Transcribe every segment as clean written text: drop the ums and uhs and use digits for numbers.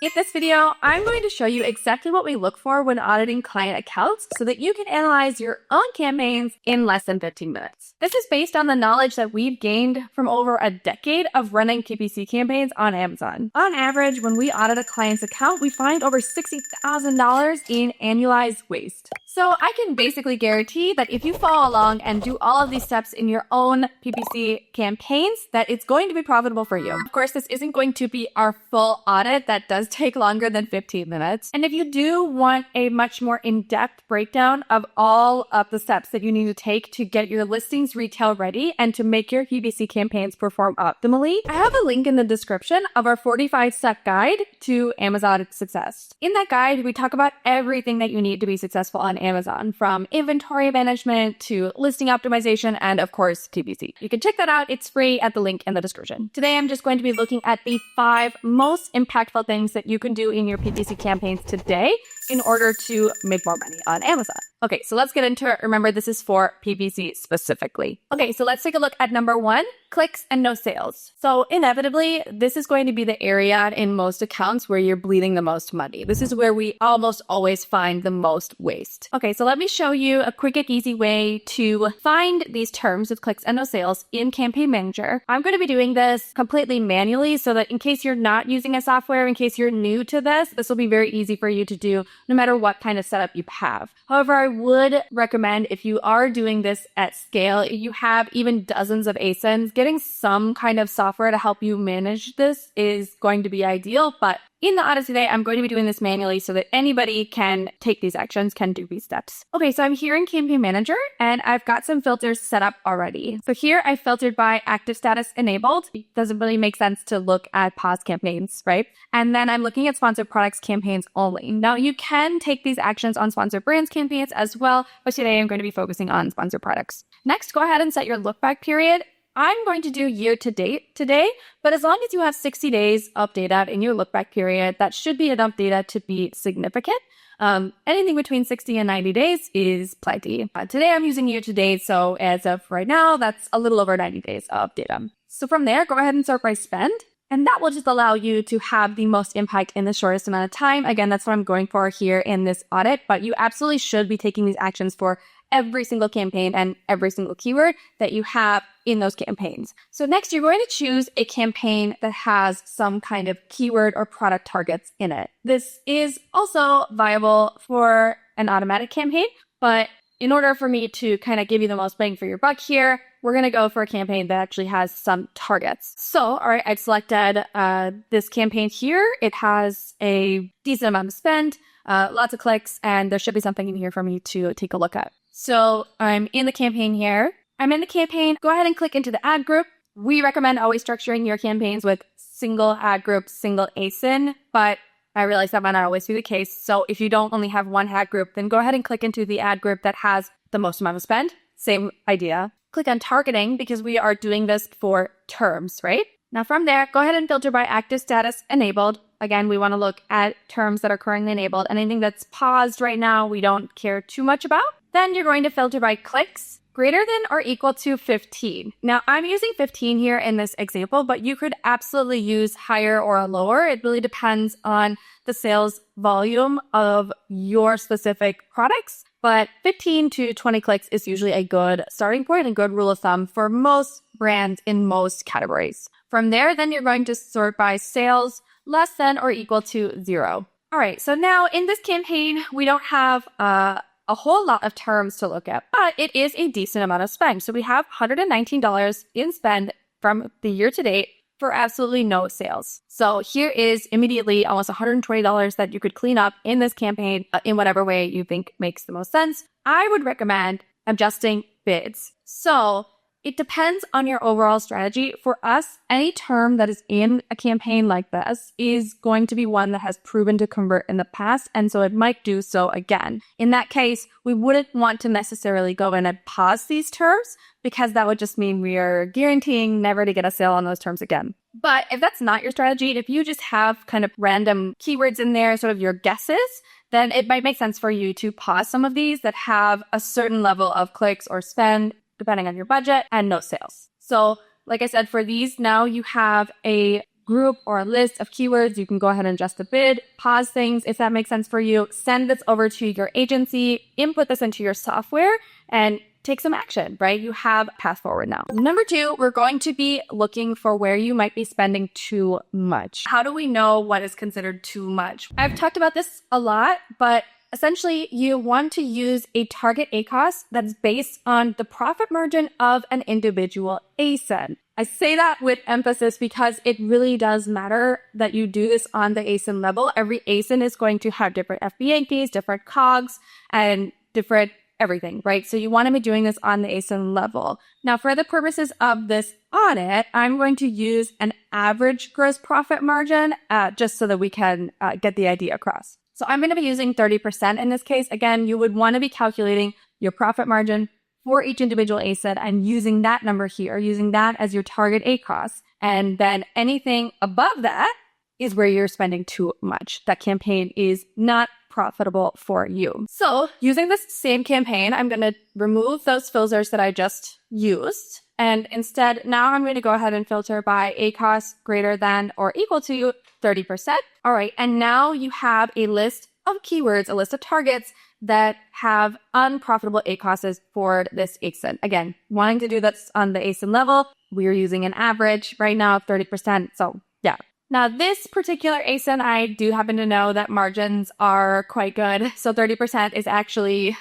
In this video, I'm going to show you exactly what we look for when auditing client accounts so that you can analyze your own campaigns in less than 15 minutes. This is based on the knowledge that we've gained from over a decade of running PPC campaigns on Amazon. On average, when we audit a client's account, we find over $60,000 in annualized waste. So I can basically guarantee that if you follow along and do all of these steps in your own PPC campaigns, that it's going to be profitable for you. Of course, this isn't going to be our full audit. That does take longer than 15 minutes. And if you do want a much more in-depth breakdown of all of the steps that you need to take to get your listings retail ready and to make your PPC campaigns perform optimally, I have a link in the description of our 45-step guide to Amazon success. In that guide, we talk about everything that you need to be successful on Amazon, from inventory management to listing optimization and, of course, PPC. You can check that out. It's free at the link in the description. Today, I'm just going to be looking at the 5 most impactful things that you can do in your PPC campaigns today in order to make more money on Amazon. Okay, so let's get into it. Remember, this is for PPC specifically. Okay, so let's take a look at number 1, clicks and no sales. So inevitably, this is going to be the area in most accounts where you're bleeding the most money. This is where we almost always find the most waste. Okay, so let me show you a quick and easy way to find these terms of clicks and no sales in Campaign Manager. I'm going to be doing this completely manually so that in case you're not using a software, in case you're new to this will be very easy for you to do no matter what kind of setup you have. However, I would recommend if you are doing this at scale, you have even dozens of ASINs, getting some kind of software to help you manage this is going to be ideal. But in the audit today, I'm going to be doing this manually so that anybody can take these actions, can do these steps. Okay, so I'm here in Campaign Manager and I've got some filters set up already. So here I filtered by active status enabled. It doesn't really make sense to look at past campaigns, right? And then I'm looking at sponsored products campaigns only. Now you can take these actions on sponsored brands campaigns as well, but today I'm going to be focusing on sponsored products. Next, go ahead and set your look back period. I'm going to do year to date today, but as long as you have 60 days of data in your look back period, that should be enough data to be significant. Anything between 60 and 90 days is plenty. Today I'm using year to date, so as of right now, that's a little over 90 days of data. So from there, go ahead and sort by spend. And that will just allow you to have the most impact in the shortest amount of time. Again, that's what I'm going for here in this audit, but you absolutely should be taking these actions for every single campaign and every single keyword that you have in those campaigns. So next, you're going to choose a campaign that has some kind of keyword or product targets in it. This is also viable for an automatic campaign, but in order for me to kind of give you the most bang for your buck here, we're going to go for a campaign that actually has some targets. So, all right, I've selected this campaign here. It has a decent amount of spend, lots of clicks, and there should be something in here for me to take a look at. So I'm in the campaign here. I'm in the campaign. Go ahead and click into the ad group. We recommend always structuring your campaigns with single ad group, single ASIN, but I realize that might not always be the case. So if you don't only have one ad group, then go ahead and click into the ad group that has the most amount of spend. Same idea. Click on targeting because we are doing this for terms, right? Now from there, go ahead and filter by active status enabled. Again, we want to look at terms that are currently enabled. Anything that's paused right now, we don't care too much about. Then you're going to filter by clicks greater than or equal to 15. Now, I'm using 15 here in this example, but you could absolutely use higher or lower. It really depends on the sales volume of your specific products. But 15 to 20 clicks is usually a good starting point, a good rule of thumb for most brands in most categories. From there, then you're going to sort by sales less than or equal to 0. All right, so now in this campaign, we don't have a whole lot of terms to look at, but it is a decent amount of spend. So we have $119 in spend from the year to date for absolutely no sales. So here is immediately almost $120 that you could clean up in this campaign in whatever way you think makes the most sense. I would recommend adjusting bids. So it depends on your overall strategy. For us, any term that is in a campaign like this is going to be one that has proven to convert in the past, and so it might do so again. In that case, we wouldn't want to necessarily go in and pause these terms because that would just mean we are guaranteeing never to get a sale on those terms again. But if that's not your strategy, if you just have kind of random keywords in there, sort of your guesses, then it might make sense for you to pause some of these that have a certain level of clicks or spend depending on your budget, and no sales. So like I said, for these, now you have a group or a list of keywords, you can go ahead and adjust the bid, pause things if that makes sense for you, send this over to your agency, input this into your software, and take some action, right? You have a path forward now. Number 2, we're going to be looking for where you might be spending too much. How do we know what is considered too much? I've talked about this a lot, but essentially you want to use a target ACOS that's based on the profit margin of an individual ASIN. I say that with emphasis because it really does matter that you do this on the ASIN level. Every ASIN is going to have different FBA fees, different COGS, and different everything, right? So you want to be doing this on the ASIN level. Now, for the purposes of this audit, I'm going to use an average gross profit margin just so that we can get the idea across. So I'm going to be using 30% in this case. Again, you would want to be calculating your profit margin for each individual ASIN and using that number here, using that as your target ACOS. And then anything above that is where you're spending too much. That campaign is not profitable for you. So using this same campaign, I'm going to remove those filters that I just used. And instead, now I'm going to go ahead and filter by ACOS greater than or equal to 30%. All right. And now you have a list of keywords, a list of targets that have unprofitable ACOSs for this ASIN. Again, wanting to do this on the ASIN level, we're using an average right now, 30%. So yeah. Now, this particular ASIN, I do happen to know that margins are quite good. So 30% is actually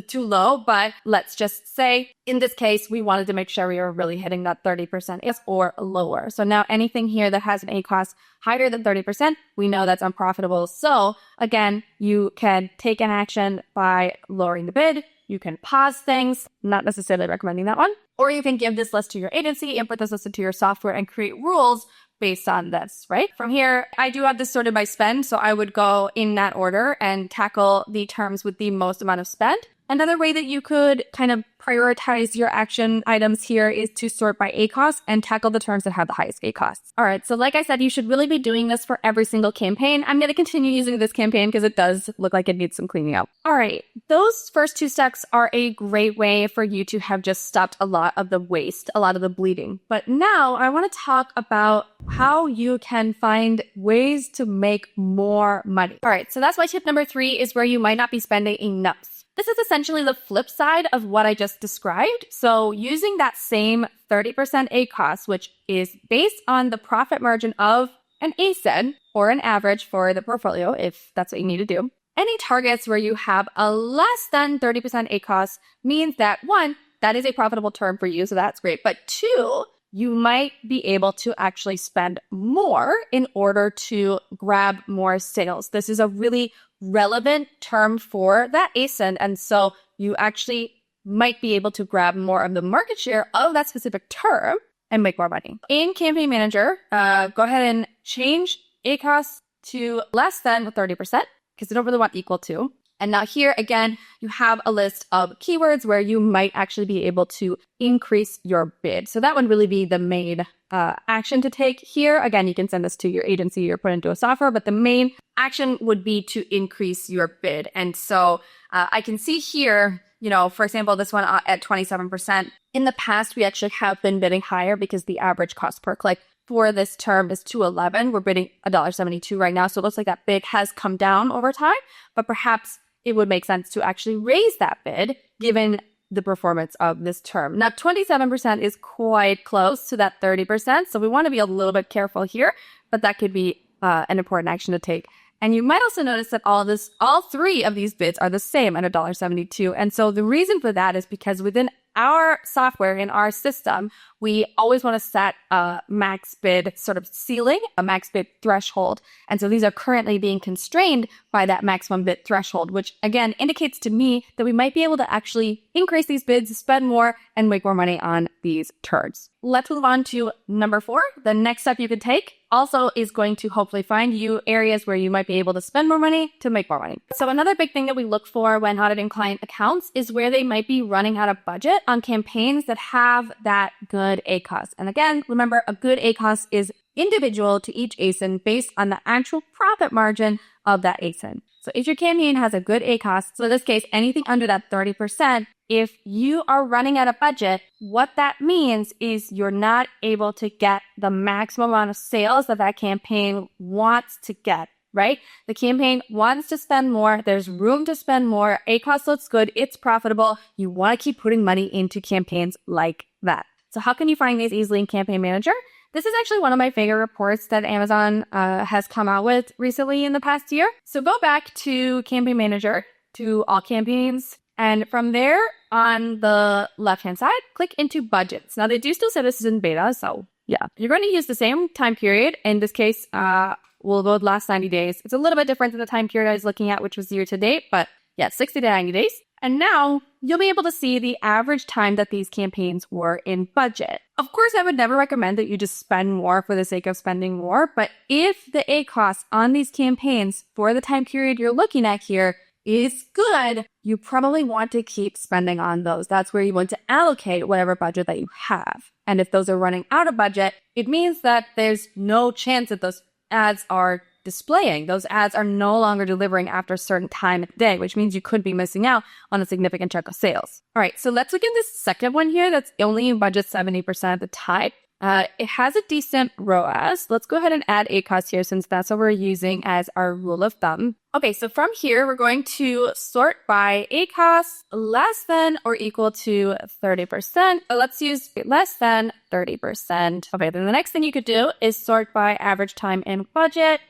too low, but let's just say in this case, we wanted to make sure we were really hitting that 30% or lower. So now anything here that has an ACOS higher than 30%, we know that's unprofitable. So again, you can take an action by lowering the bid. You can pause things, not necessarily recommending that one, or you can give this list to your agency, input this list into your software, and create rules based on this, right? From here, I do have this sorted by spend, so I would go in that order and tackle the terms with the most amount of spend. Another way that you could kind of prioritize your action items here is to sort by ACOS and tackle the terms that have the highest ACOS. All right, so like I said, you should really be doing this for every single campaign. I'm going to continue using this campaign because it does look like it needs some cleaning up. All right, those first 2 steps are a great way for you to have just stopped a lot of the waste, a lot of the bleeding. But now I want to talk about how you can find ways to make more money. All right, so that's my tip number 3 is where you might not be spending enough. This is essentially the flip side of what I just described. So using that same 30% ACOS, which is based on the profit margin of an ASIN or an average for the portfolio, if that's what you need to do. Any targets where you have a less than 30% ACOS means that 1, that is a profitable term for you, so that's great. But 2, you might be able to actually spend more in order to grab more sales. This is a really relevant term for that ASIN. And so you actually might be able to grab more of the market share of that specific term and make more money. In Campaign Manager, go ahead and change ACOS to less than 30% because I don't really want equal to. And now here, again, you have a list of keywords where you might actually be able to increase your bid. So that would really be the main action to take here. Again, you can send this to your agency or put into a software, but the main action would be to increase your bid. And so I can see here, you know, for example, this one at 27%. In the past, we actually have been bidding higher because the average cost per click for this term is $2.11. We're bidding $1.72 right now. So it looks like that bid has come down over time, but perhaps it would make sense to actually raise that bid given the performance of this term. Now, 27% is quite close to that 30%. So we want to be a little bit careful here, but that could be an important action to take. And you might also notice that all 3 of these bids are the same at $1.72. And so the reason for that is because within our software, in our system, we always want to set a max bid sort of ceiling, a max bid threshold. And so these are currently being constrained by that maximum bid threshold, which again indicates to me that we might be able to actually increase these bids, spend more, and make more money on these turns. Let's move on to number 4. The next step you could take also is going to hopefully find you areas where you might be able to spend more money to make more money. So another big thing that we look for when auditing client accounts is where they might be running out of budget on campaigns that have that good ACOS. And again, remember, a good ACOS is individual to each ASIN based on the actual profit margin of that ASIN. So if your campaign has a good ACOS, so in this case, anything under that 30%, if you are running out of budget, what that means is you're not able to get the maximum amount of sales that that campaign wants to get, right? The campaign wants to spend more. There's room to spend more. ACoS looks good. It's profitable. You want to keep putting money into campaigns like that. So how can you find these easily in Campaign Manager? This is actually one of my favorite reports that Amazon has come out with recently in the past year. So go back to Campaign Manager, to all campaigns, and from there on the left-hand side, click into budgets. Now they do still say this is in beta, so yeah. You're going to use the same time period. In this case, we'll go with last 90 days. It's a little bit different than the time period I was looking at, which was year to date, but yeah, 60 to 90 days. And now you'll be able to see the average time that these campaigns were in budget. Of course, I would never recommend that you just spend more for the sake of spending more, but if the ACoS on these campaigns for the time period you're looking at here is good, you probably want to keep spending on those. That's where you want to allocate whatever budget that you have. And if those are running out of budget, it means that there's no chance that those ads are displaying. Those ads are no longer delivering after a certain time of day, which means you could be missing out on a significant chunk of sales. All right, so let's look at this second one here that's only in budget 70% of the time. It has a decent ROAS. Let's go ahead and add ACoS here since that's what we're using as our rule of thumb. Okay, so from here, we're going to sort by ACoS less than or equal to 30%. Let's use less than 30%. Okay, then the next thing you could do is sort by average time in budget.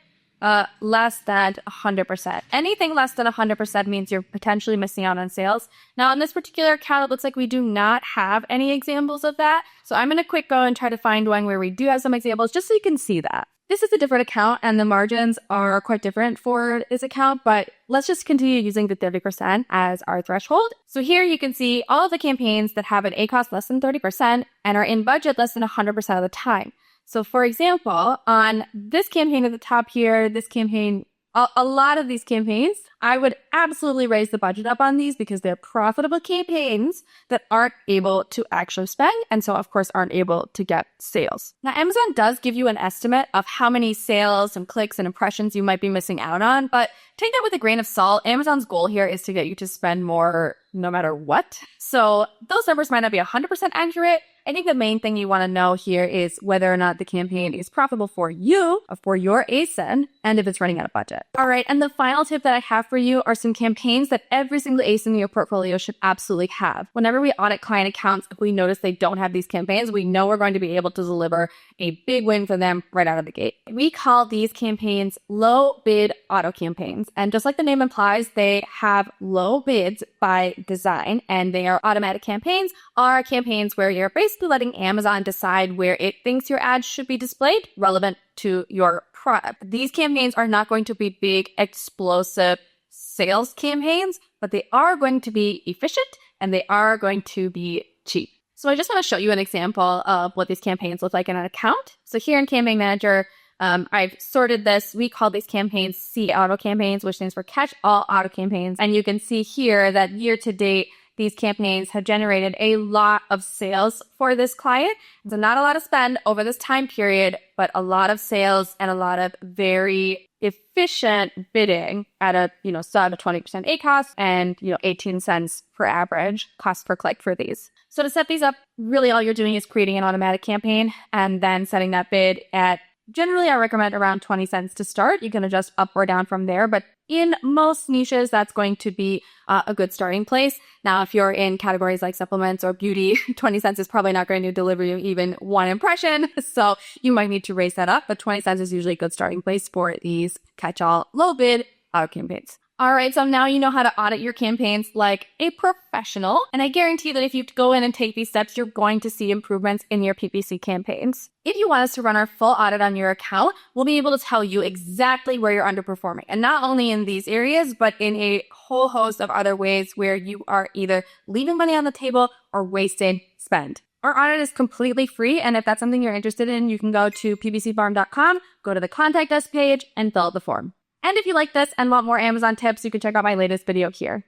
Less than 100%. Anything less than 100% means you're potentially missing out on sales. Now, on this particular account, it looks like we do not have any examples of that. So I'm going to quick go and try to find one where we do have some examples just so you can see that. This is a different account and the margins are quite different for this account, but let's just continue using the 30% as our threshold. So here you can see all of the campaigns that have an ACoS less than 30% and are in budget less than 100% of the time. So for example, on this campaign at the top here, this campaign, a lot of these campaigns, I would absolutely raise the budget up on these because they're profitable campaigns that aren't able to actually spend and so of course aren't able to get sales. Now Amazon does give you an estimate of how many sales and clicks and impressions you might be missing out on, but take that with a grain of salt. Amazon's goal here is to get you to spend more no matter what. So those numbers might not be 100% accurate. I think the main thing you want to know here is whether or not the campaign is profitable for you, or for your ASIN, and if it's running out of budget. All right, and the final tip that I have for you are some campaigns that every single ASIN in your portfolio should absolutely have. Whenever we audit client accounts, if we notice they don't have these campaigns, we know we're going to be able to deliver a big win for them right out of the gate. We call these campaigns low bid auto campaigns. And just like the name implies, they have low bids by design, and they are automatic campaigns, are campaigns where you're basically letting Amazon decide where it thinks your ads should be displayed relevant to your product. These campaigns are not going to be big, explosive sales campaigns, but they are going to be efficient and they are going to be cheap. So I just want to show you an example of what these campaigns look like in an account. So here in Campaign Manager, I've sorted this. We call these campaigns C auto campaigns, which stands for catch all auto campaigns. And you can see here that year to date, these campaigns have generated a lot of sales for this client. So not a lot of spend over this time period, but a lot of sales and a lot of very efficient bidding at a, sub 20% ACoS and, 18 cents per average cost per click for these. So to set these up, really all you're doing is creating an automatic campaign and then setting that bid at, generally I recommend around 20 cents to start. You can adjust up or down from there, but in most niches, that's going to be a good starting place. Now, if you're in categories like supplements or beauty, 20 cents is probably not going to deliver you even one impression. So you might need to raise that up, but 20 cents is usually a good starting place for these catch-all low bid auto campaigns. All right, so now you know how to audit your campaigns like a professional. And I guarantee that if you go in and take these steps, you're going to see improvements in your PPC campaigns. If you want us to run our full audit on your account, we'll be able to tell you exactly where you're underperforming. And not only in these areas, but in a whole host of other ways where you are either leaving money on the table or wasting spend. Our audit is completely free. And if that's something you're interested in, you can go to ppcfarm.com, go to the contact us page and fill out the form. And if you like this and want more Amazon tips, you can check out my latest video here.